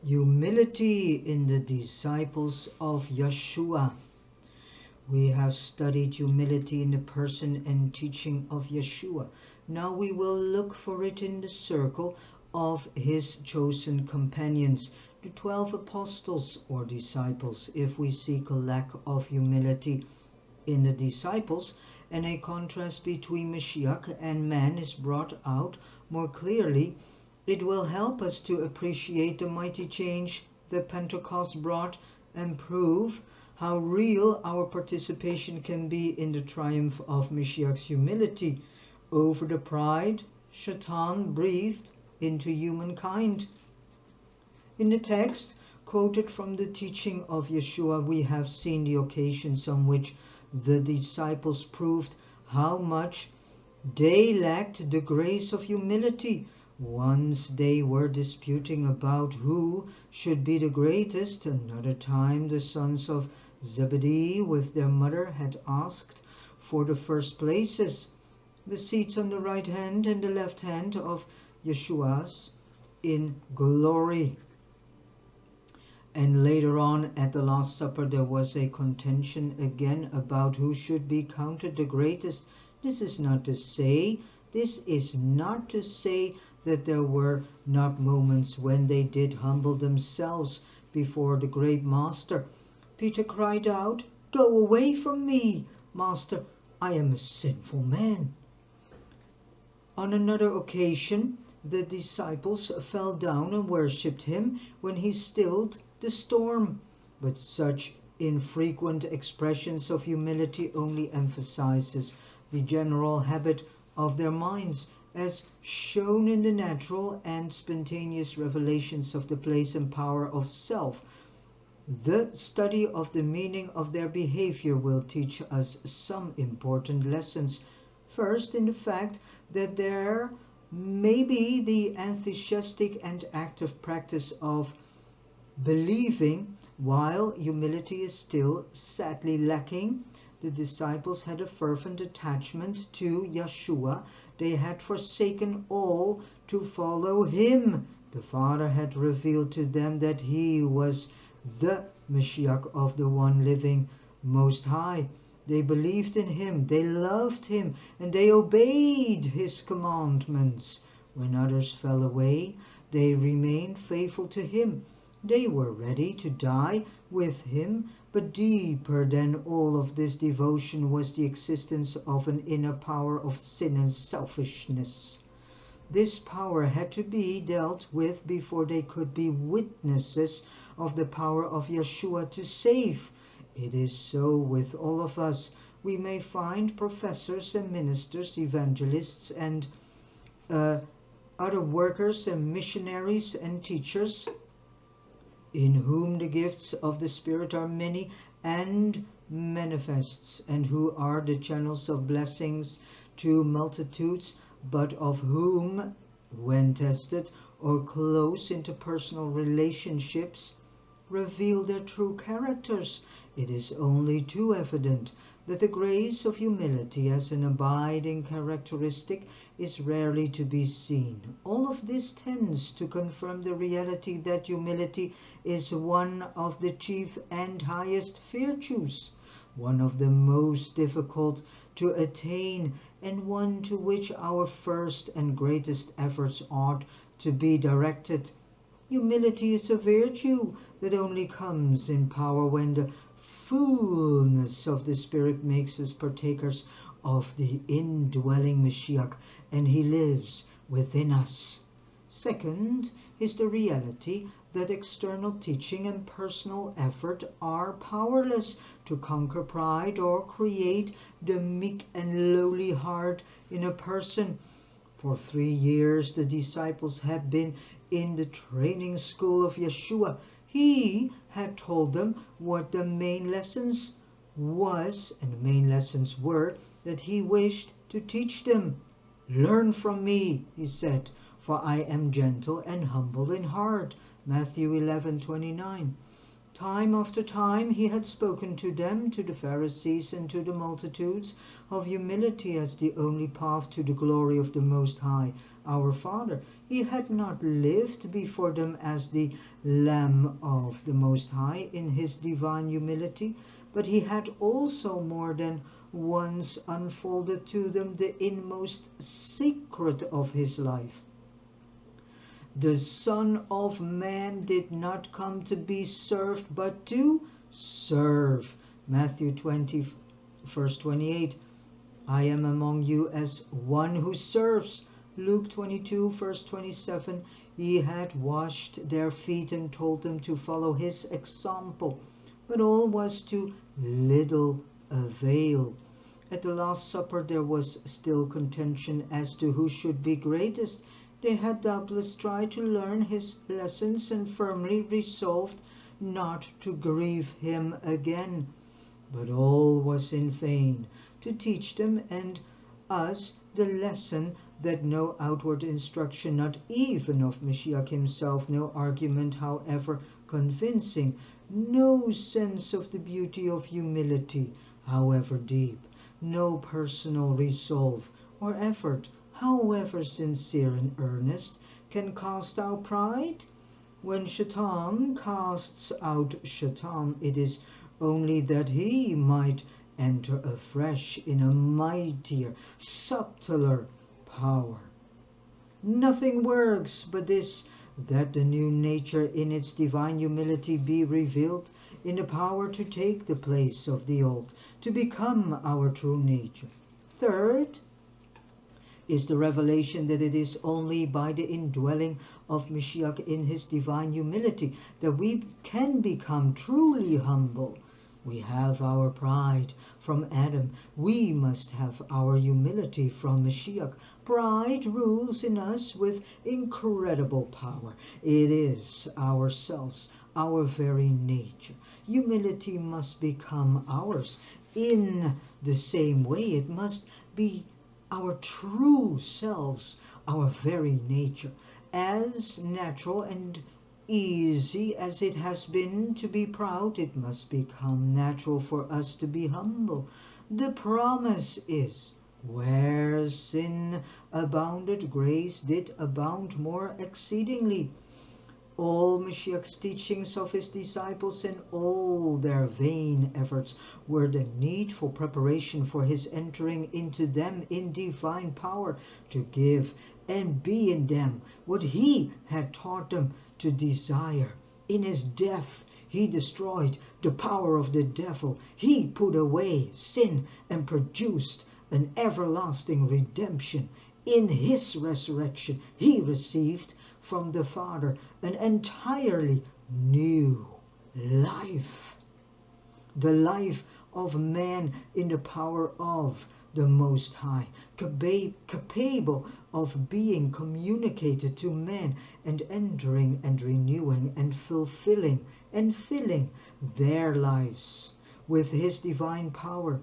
Humility in the disciples of Yeshua. We have studied humility in the person and teaching of Yeshua. Now we will look for it in the circle of his chosen companions, the 12 apostles or disciples. If we seek a lack of humility in the disciples, and a contrast between Mashiach and man is brought out more clearly, it will help us to appreciate the mighty change that Pentecost brought and prove how real our participation can be in the triumph of Mashiach's humility over the pride Shaitan breathed into humankind. In the text quoted from the teaching of Yeshua, we have seen the occasions on which the disciples proved how much they lacked the grace of humility. Once they were disputing about who should be the greatest. Another time the sons of Zebedee with their mother had asked for the first places, the seats on the right hand and the left hand of Yeshua's in glory. And later on at the Last Supper there was a contention again about who should be counted the greatest. This is not to say that there were not moments when they did humble themselves before the great Master. Peter cried out, "Go away from me, Master, I am a sinful man." On another occasion, the disciples fell down and worshipped him when he stilled the storm. But such infrequent expressions of humility only emphasizes the general habit of their minds, as shown in the natural and spontaneous revelations of the place and power of self. The study of the meaning of their behavior will teach us some important lessons. First, in the fact that there may be the enthusiastic and active practice of believing, while humility is still sadly lacking. The disciples had a fervent attachment to Yeshua. They had forsaken all to follow him. The Father had revealed to them that he was the Mashiach of the one living Most High. They believed in him, they loved him, and they obeyed his commandments. When others fell away, they remained faithful to him. They were ready to die with him, but deeper than all of this devotion was the existence of an inner power of sin and selfishness. This power had to be dealt with before they could be witnesses of the power of Yeshua to save. It is so with all of us. We may find professors and ministers, evangelists and other workers and missionaries and teachers, in whom the gifts of the Spirit are many and manifests, and who are the channels of blessings to multitudes, but of whom, when tested or close interpersonal relationships reveal their true characters, it is only too evident that the grace of humility as an abiding characteristic is rarely to be seen. All of this tends to confirm the reality that humility is one of the chief and highest virtues, one of the most difficult to attain, and one to which our first and greatest efforts ought to be directed. Humility is a virtue that only comes in power when the fullness of the Spirit makes us partakers of the indwelling Mashiach, and he lives within us. Second is the reality that external teaching and personal effort are powerless to conquer pride or create the meek and lowly heart in a person. For 3 years the disciples had been in the training school of Yeshua. He had told them what the main lessons was, and the main lessons were that he wished to teach them. "Learn from me," he said, "for I am gentle and humble in heart." Matthew 11:29. Time after time he had spoken to them, to the Pharisees and to the multitudes, of humility as the only path to the glory of the Most High. our Father. He had not lived before them as the Lamb of the Most High in his divine humility, but he had also more than once unfolded to them the inmost secret of his life. The Son of Man did not come to be served, but to serve. Matthew 20, verse 28. I am among you as one who serves. Luke 22, verse 27. He had washed their feet and told them to follow his example. But all was to little avail. At the Last Supper there was still contention as to who should be greatest. They had doubtless tried to learn his lessons and firmly resolved not to grieve him again. But all was in vain. To teach them and us the lesson that no outward instruction, not even of Mashiach himself, no argument however convincing, no sense of the beauty of humility however deep, no personal resolve or effort however sincere and earnest, can cast out pride. When Shaitan casts out Shaitan, it is only that he might enter afresh in a mightier, subtler power. Nothing works but this, that the new nature in its divine humility be revealed in the power to take the place of the old, to become our true nature. Third is the revelation that it is only by the indwelling of Mashiach in his divine humility that we can become truly humble. We have our pride from Adam. We must have our humility from Mashiach. Pride rules in us with incredible power. It is ourselves, our very nature. Humility must become ours. In the same way, it must be our true selves, our very nature. As natural and easy as it has been to be proud, it must become natural for us to be humble. The promise is, where sin abounded, grace did abound more exceedingly. All Mashiach's teachings of his disciples and all their vain efforts were the needful preparation for his entering into them in divine power, to give and be in them what he had taught them to desire. In his death he destroyed the power of the devil. He put away sin and produced an everlasting redemption. In his resurrection he received from the Father an entirely new life. The life of man in the power of the Most High, capable of being communicated to man and entering and renewing and fulfilling and filling their lives with his divine power.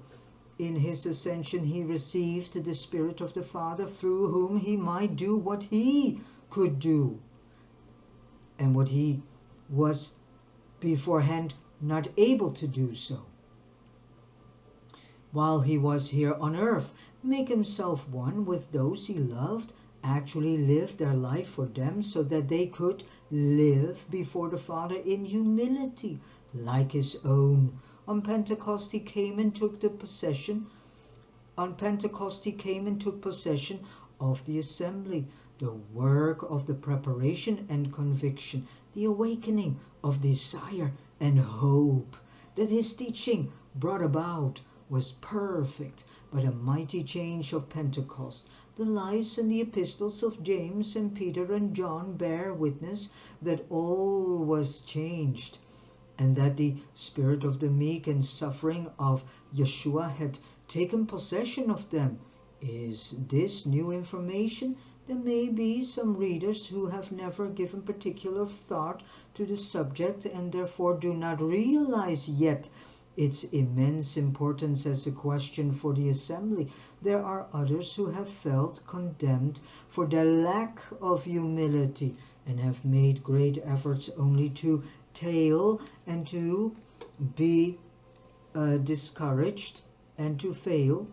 In his ascension he received the Spirit of the Father, through whom he might do what he could do and what he was beforehand not able to do so. While he was here on earth, make himself one with those he loved, actually live their life for them so that they could live before the Father in humility like his own. On Pentecost he came and took possession of the assembly, the work of the preparation and conviction, the awakening of desire and hope that his teaching brought about was perfect by the mighty change of Pentecost. The lives and the epistles of James and Peter and John bear witness that all was changed, and that the spirit of the meek and suffering of Yeshua had taken possession of them. Is this new information? There may be some readers who have never given particular thought to the subject and therefore do not realize yet its immense importance as a question for the assembly. There are others who have felt condemned for their lack of humility and have made great efforts only to tail and to be discouraged and to fail.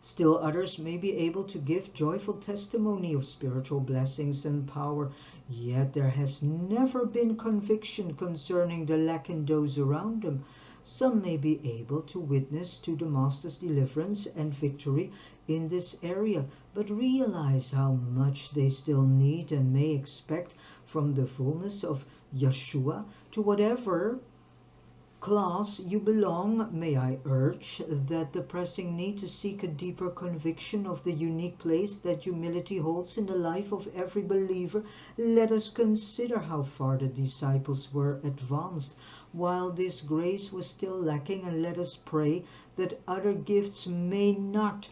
Still others may be able to give joyful testimony of spiritual blessings and power, yet there has never been conviction concerning the lack in those around them. Some may be able to witness to the Master's deliverance and victory in this area, but realize how much they still need and may expect from the fullness of Yeshua. To whatever class you belong, may I urge that the pressing need to seek a deeper conviction of the unique place that humility holds in the life of every believer. Let us consider how far the disciples were advanced while this grace was still lacking, and let us pray that other gifts may not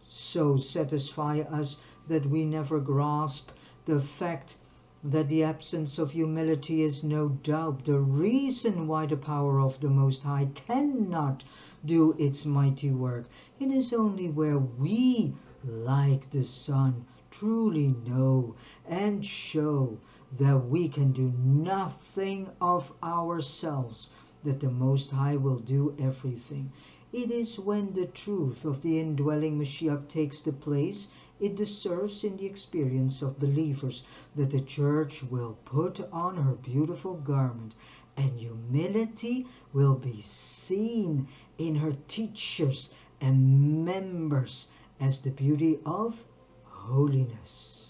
so satisfy us that we never grasp the fact that the absence of humility is no doubt the reason why the power of the Most High cannot do its mighty work. It is only where we, like the Son, truly know and show that we can do nothing of ourselves that the Most High will do everything. It is when the truth of the indwelling Mashiach takes the place it deserves in the experience of believers that the church will put on her beautiful garment, and humility will be seen in her teachers and members as the beauty of holiness.